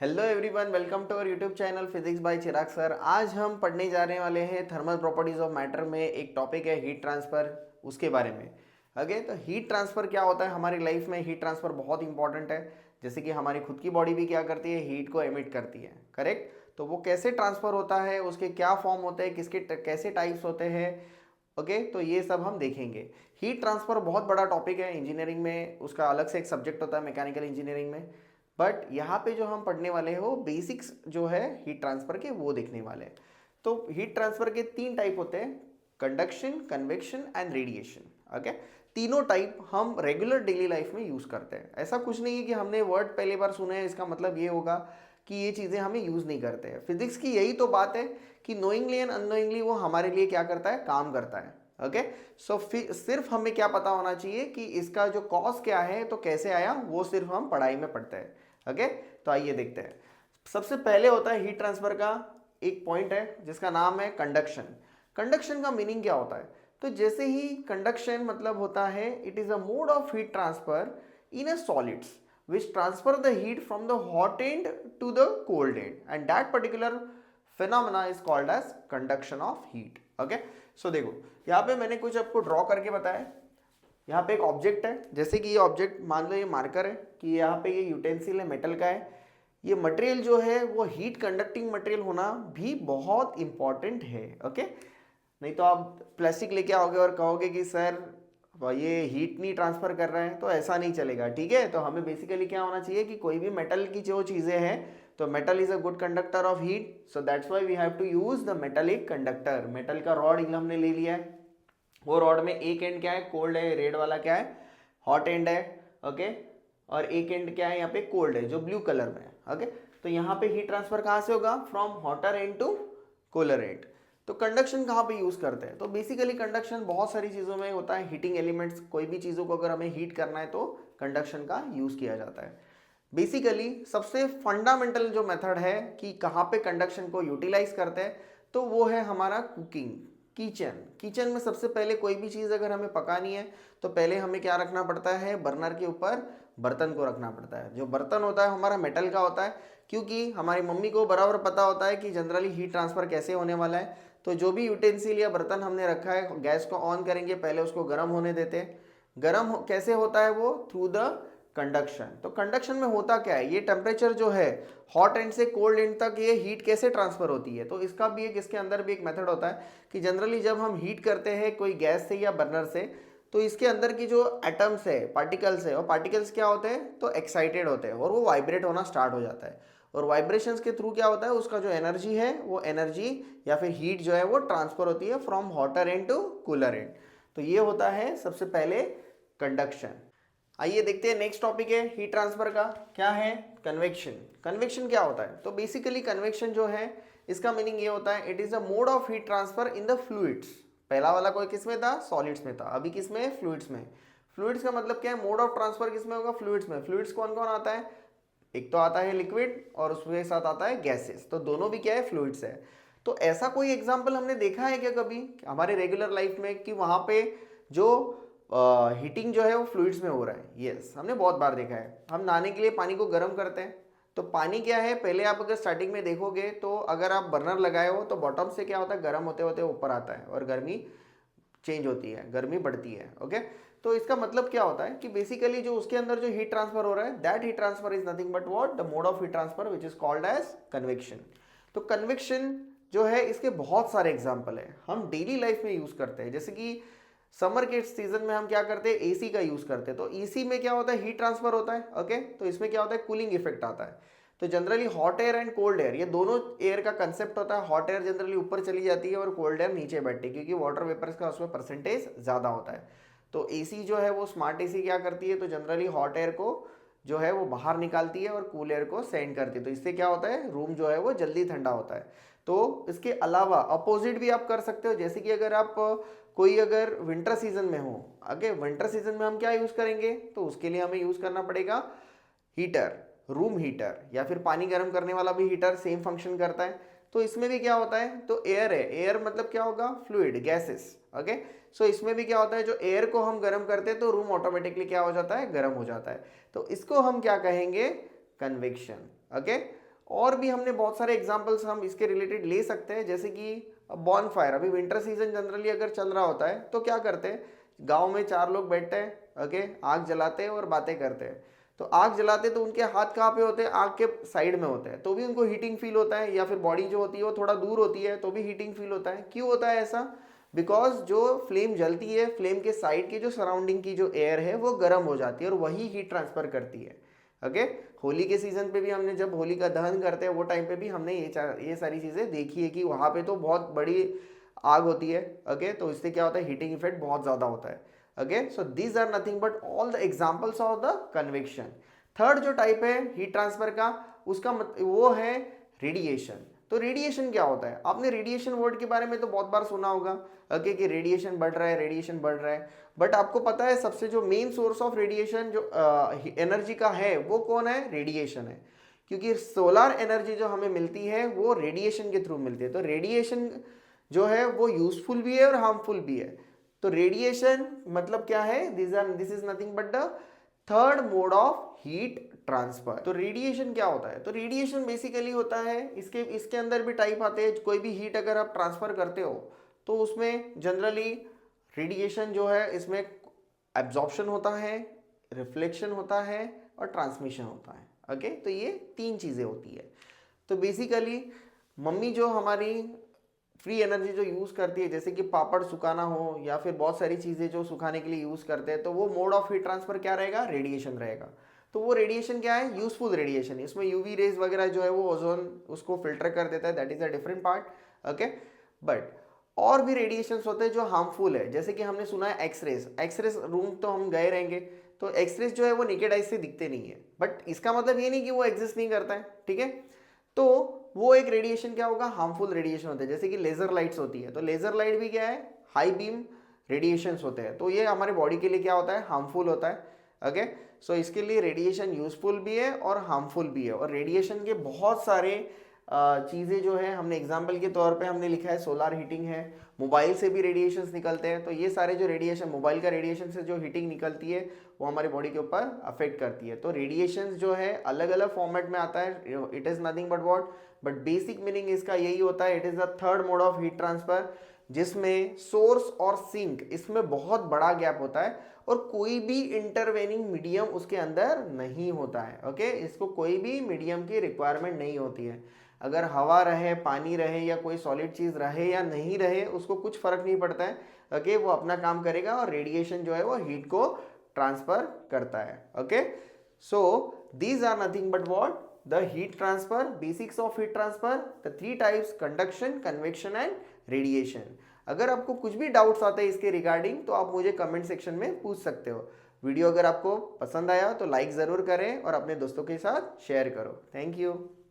Hello everyone, welcome to our YouTube channel physics by Chirag sir. आज हम पढ़ने जाने वाले हैं थर्मल प्रॉपर्टीज ऑफ मैटर में एक टॉपिक है हीट ट्रांसफर, उसके बारे में। ओके, तो हीट ट्रांसफर क्या होता है हमारी लाइफ में। हीट ट्रांसफर बहुत इंपॉर्टेंट है। जैसे कि हमारी खुद की बॉडी भी क्या करती है, हीट को एमिट करती है, करेक्ट। तो वो कैसे ट्रांसफर होता है, उसके क्या फॉर्म होते हैं, किसके कैसे टाइप्स होते हैं। ओके, तो ये सब हम देखेंगे। हीट ट्रांसफर बहुत बड़ा टॉपिक है इंजीनियरिंग में, उसका अलग से एक सब्जेक्ट होता है मैकेनिकल इंजीनियरिंग में। बट यहाँ पे जो हम पढ़ने वाले हैं वो बेसिक्स जो है हीट ट्रांसफर के वो देखने वाले हैं। तो हीट ट्रांसफर के तीन टाइप होते हैं, conduction, convection and radiation. Okay, तीनों टाइप हम रेगुलर डेली लाइफ में यूज करते हैं। ऐसा कुछ नहीं है कि हमने वर्ड पहली बार सुने हैं इसका मतलब ये होगा कि ये चीज़ें हमें यूज़ नहीं करते हैं। फिजिक्स की यही तो बात है कि नोइंगली एंड अननोइंगली वो हमारे लिए क्या करता है, काम करता है। ओके, सो सिर्फ हमें क्या पता होना चाहिए कि इसका जो कॉज क्या है, तो कैसे आया, वो सिर्फ हम पढ़ाई में पढ़ते हैं। ओके, तो आइए देखते हैं। सबसे पहले होता है हीट ट्रांसफर का एक पॉइंट है जिसका नाम है कंडक्शन। कंडक्शन का मीनिंग क्या होता है? तो जैसे ही कंडक्शन मतलब होता है, it is a mode of heat transfer in a solids which transfer the heat from the hot end to the cold end and that particular phenomena is called as conduction of heat. Okay, so देखो यहाँ पे मैंने कुछ आपको draw करके बताया। यहाँ पे एक ऑब्जेक्ट है, जैसे कि ये ऑब्जेक्ट मान लो ये मार्कर है कि यहाँ पे ये यूटेंसिल है, मेटल का है। ये मटेरियल जो है वो हीट कंडक्टिंग मटेरियल होना भी बहुत इंपॉर्टेंट है। ओके, नहीं तो आप प्लास्टिक लेके आओगे और कहोगे कि सर ये हीट नहीं ट्रांसफर कर रहा है, तो ऐसा नहीं चलेगा। ठीक है, तो हमें बेसिकली क्या होना चाहिए कि कोई भी मेटल की जो चीज़ें हैं, तो metal is a good conductor of heat, so that's why we have to use the metallic conductor. Metal का रॉड हमने ले लिया है, वो रॉड में एक एंड क्या है, कोल्ड है, रेड वाला क्या है, हॉट एंड है। ओके, और एक एंड क्या है यहाँ पे, कोल्ड है, जो ब्लू कलर में है। ओके, तो यहाँ पे हीट ट्रांसफर कहाँ से होगा, from hotter end to cooler end. तो कंडक्शन कहाँ पे यूज करते हैं? तो बेसिकली कंडक्शन बहुत सारी चीज़ों में होता है। हीटिंग एलिमेंट्स, कोई भी चीज़ों को अगर हमें हीट करना है तो कंडक्शन का यूज किया जाता है। बेसिकली सबसे फंडामेंटल जो मेथड है कि कहाँ पे कंडक्शन को यूटिलाइज करते हैं, तो वो है हमारा कुकिंग, किचन। किचन में सबसे पहले कोई भी चीज़ अगर हमें पकानी है, तो पहले हमें क्या रखना पड़ता है, बर्नर के ऊपर बर्तन को रखना पड़ता है। जो बर्तन होता है हमारा मेटल का होता है, क्योंकि हमारी मम्मी को बराबर पता होता है कि जनरली हीट ट्रांसफर कैसे होने वाला है। तो जो भी यूटेंसिल या बर्तन हमने रखा है, गैस को ऑन करेंगे, पहले उसको गर्म होने देते हैं। कैसे होता है वो, थ्रू द कंडक्शन। तो कंडक्शन में होता क्या है, ये टेम्परेचर जो है हॉट एंड से कोल्ड एंड तक ये हीट कैसे ट्रांसफर होती है, तो इसका भी एक, इसके अंदर भी एक मेथड होता है कि जनरली जब हम हीट करते हैं कोई गैस से या बर्नर से, तो इसके अंदर की जो एटम्स है, पार्टिकल्स है, और पार्टिकल्स क्या होते हैं, तो एक्साइटेड होते हैं और वो वाइब्रेट होना स्टार्ट हो जाता है। और वाइब्रेशंस के थ्रू क्या होता है, उसका जो एनर्जी है, वो एनर्जी या फिर हीट जो है वो ट्रांसफर होती है from hotter end to cooler end. तो ये होता है सबसे पहले कंडक्शन। आइए देखते हैं, नेक्स्ट टॉपिक है हीट ट्रांसफर का, क्या है, कन्वेक्शन। कन्वेक्शन क्या होता है? तो बेसिकली कन्वेक्शन जो है, इसका मीनिंग ये होता है, it is a mode of heat transfer in the fluids. पहला वाला कोई किस में था, सॉलिड्स में था, अभी किस में, फ्लूइड्स में। फ्लूइड्स का मतलब क्या है, मोड ऑफ ट्रांसफर किस में होगा, फ्लूइड्स में। फ्लूइड्स कौन कौन आता है, एक तो आता है लिक्विड और उसके साथ आता है गैसेस, तो दोनों भी क्या है, फ्लूइड्स है। तो ऐसा कोई एग्जांपल हमने देखा है क्या कभी हमारे रेगुलर लाइफ में कि वहां पे जो हीटिंग जो है वो फ्लूइड्स में हो रहा है? यस, हमने बहुत बार देखा है। हम नहाने के लिए पानी को गर्म करते हैं, तो पानी क्या है, पहले आप अगर स्टार्टिंग में देखोगे तो अगर आप बर्नर लगाए हो तो बॉटम से क्या होता है, गर्म होते होते ऊपर आता है और गर्मी चेंज होती है, गर्मी बढ़ती है। ओके, तो इसका मतलब क्या होता है कि बेसिकली जो उसके अंदर जो हीट ट्रांसफर हो रहा है, that heat transfer is nothing but what, the mode of heat transfer which is called as convection. तो कन्वेक्शन जो है, इसके बहुत सारे एग्जाम्पल है, हम डेली लाइफ में यूज करते हैं। जैसे कि समर के सीजन में हम क्या करते हैं, एसी का यूज करते हैं, तो एसी में क्या होता है, हीट ट्रांसफर होता है। ओके, तो इसमें क्या होता है, कूलिंग इफेक्ट आता है। तो generally hot air and cold air, ये दोनों एयर का कंसेप्ट होता है। हॉट एयर जनरली ऊपर चली जाती है और कोल्ड एयर नीचे बैठती है, क्योंकि वाटर वेपर्स का उसमें परसेंटेज ज़्यादा होता है। तो एसी जो है वो स्मार्ट एसी क्या करती है, तो जनरली हॉट एयर को जो है वो बाहर निकालती है और कूल एयर को सेंड करती है। तो इससे क्या होता है, रूम जो है वो जल्दी ठंडा होता है। तो इसके अलावा अपोजिट भी आप कर सकते हो, जैसे कि अगर आप कोई अगर विंटर सीजन में हो, ओके, विंटर सीजन में हम क्या यूज़ करेंगे, तो उसके लिए हमें यूज़ करना पड़ेगा हीटर, रूम हीटर, या फिर पानी गर्म करने वाला भी हीटर सेम फंक्शन करता है। तो इसमें भी क्या होता है, तो एयर है, एयर मतलब क्या होगा, फ्लूइड, गैसेस। ओके, सो इसमें भी क्या होता है, जो एयर को हम गर्म करते हैं तो रूम ऑटोमेटिकली क्या हो जाता है, गर्म हो जाता है। तो इसको हम क्या कहेंगे, कन्वेक्शन। ओके, और भी हमने बहुत सारे एग्जांपल्स हम इसके रिलेटेड ले सकते हैं, जैसे कि बॉन फायर। अभी विंटर सीजन जनरली अगर चल रहा होता है तो क्या करते हैं, गांव में 4 लोग बैठते हैं, ओके, आग जलाते हैं और बातें करते हैं। तो आग जलाते तो उनके हाथ कहाँ पे होते हैं, आग के साइड में होते हैं, तो भी उनको हीटिंग फील होता है, या फिर बॉडी जो होती है वो थोड़ा दूर होती है तो भी हीटिंग फील होता है। क्यों होता है ऐसा? बिकॉज जो फ्लेम जलती है, फ्लेम के साइड की जो सराउंडिंग की जो एयर है वो गर्म हो जाती है और वही हीट ट्रांसफर करती है। ओके, होली के सीजन पे भी हमने जब होली का दहन करते हैं वो टाइम पे भी हमने ये सारी चीज़ें देखी है कि वहाँ पे तो बहुत बड़ी आग होती है। ओके, तो इससे क्या होता है, हीटिंग इफेक्ट बहुत ज़्यादा होता है। Okay, so these are nothing but all the examples of the convection. Third जो टाइप है हीट ट्रांसफर का, उसका वो है रेडिएशन। तो रेडिएशन क्या होता है, आपने रेडिएशन वर्ड के बारे में तो बहुत बार सुना होगा, ओके, कि रेडिएशन बढ़ रहा है, रेडिएशन बढ़ रहा है। बट आपको पता है सबसे जो मेन सोर्स ऑफ रेडिएशन जो एनर्जी का है वो कौन है, रेडिएशन है। क्योंकि सोलर एनर्जी जो हमें मिलती है वो रेडिएशन के थ्रू मिलती है। तो रेडिएशन जो है वो यूजफुल भी है और हार्मफुल भी है। तो रेडिएशन मतलब क्या है, this is nothing but the third mode of heat transfer. तो रेडिएशन क्या होता है, तो रेडिएशन बेसिकली होता है, इसके अंदर भी टाइप आते हैं। कोई भी हीट अगर आप ट्रांसफर करते हो तो उसमें जनरली रेडिएशन जो है इसमें एब्जॉर्प्शन होता है, रिफ्लेक्शन होता है और ट्रांसमिशन होता है। ओके, तो ये 3 चीज़ें होती है। तो बेसिकली मम्मी जो हमारी फ्री एनर्जी जो यूज़ करती है, जैसे कि पापड़ सुखाना हो या फिर बहुत सारी चीज़ें जो सुखाने के लिए यूज़ करते हैं, तो वो मोड ऑफ हीट ट्रांसफर क्या रहेगा, रेडिएशन रहेगा। तो वो रेडिएशन क्या है, यूजफुल रेडिएशन। इसमें यूवी रेज वगैरह जो है वो ओजोन उसको फिल्टर कर देता है, that is a different part. Okay, but और भी रेडिएशंस होते हैं जो हार्मफुल है, जैसे कि हमने सुना है एक्सरेज। एक्सरेज रूम तो हम गए रहेंगे, तो एक्सरेज जो है वो नेकेड आइज से दिखते नहीं है, बट इसका मतलब ये नहीं कि वो एग्जिस्ट नहीं करता है, ठीक है। तो वो एक रेडिएशन क्या होगा, हार्मफुल रेडिएशन होते हैं। जैसे कि लेजर लाइट्स होती है, तो लेजर लाइट भी क्या है, हाई बीम रेडिएशंस होते हैं, तो ये हमारे बॉडी के लिए क्या होता है, हार्मफुल होता है। ओके, सो इसके लिए रेडिएशन यूजफुल भी है और हार्मफुल भी है। और रेडिएशन के बहुत सारे चीज़ें जो है हमने एग्जाम्पल के तौर पे हमने लिखा है, सोलार हीटिंग है, मोबाइल से भी रेडिएशंस निकलते हैं। तो ये सारे जो रेडिएशन, मोबाइल का रेडिएशन से जो हीटिंग निकलती है वो हमारी बॉडी के ऊपर अफेक्ट करती है। तो रेडिएशन जो है अलग अलग फॉर्मेट में आता है, it is nothing but what, but basic meaning इसका यही होता है, it is the third mode of heat transfer, जिसमें सोर्स और सिंक इसमें बहुत बड़ा गैप होता है और कोई भी इंटरवेनिंग मीडियम उसके अंदर नहीं होता है। ओके, इसको कोई भी मीडियम की रिक्वायरमेंट नहीं होती है। अगर हवा रहे, पानी रहे या कोई सॉलिड चीज़ रहे या नहीं रहे, उसको कुछ फर्क नहीं पड़ता है। ओके, वो अपना काम करेगा और रेडिएशन जो है वो हीट को ट्रांसफर करता है। Okay, so these are nothing but what, the heat transfer, basics of heat transfer, the 3 types, conduction, convection and radiation. अगर आपको कुछ भी डाउट्स आते हैं इसके रिगार्डिंग तो आप मुझे कमेंट सेक्शन में पूछ सकते हो। वीडियो अगर आपको पसंद आया तो लाइक ज़रूर करें और अपने दोस्तों के साथ शेयर करो। Thank you.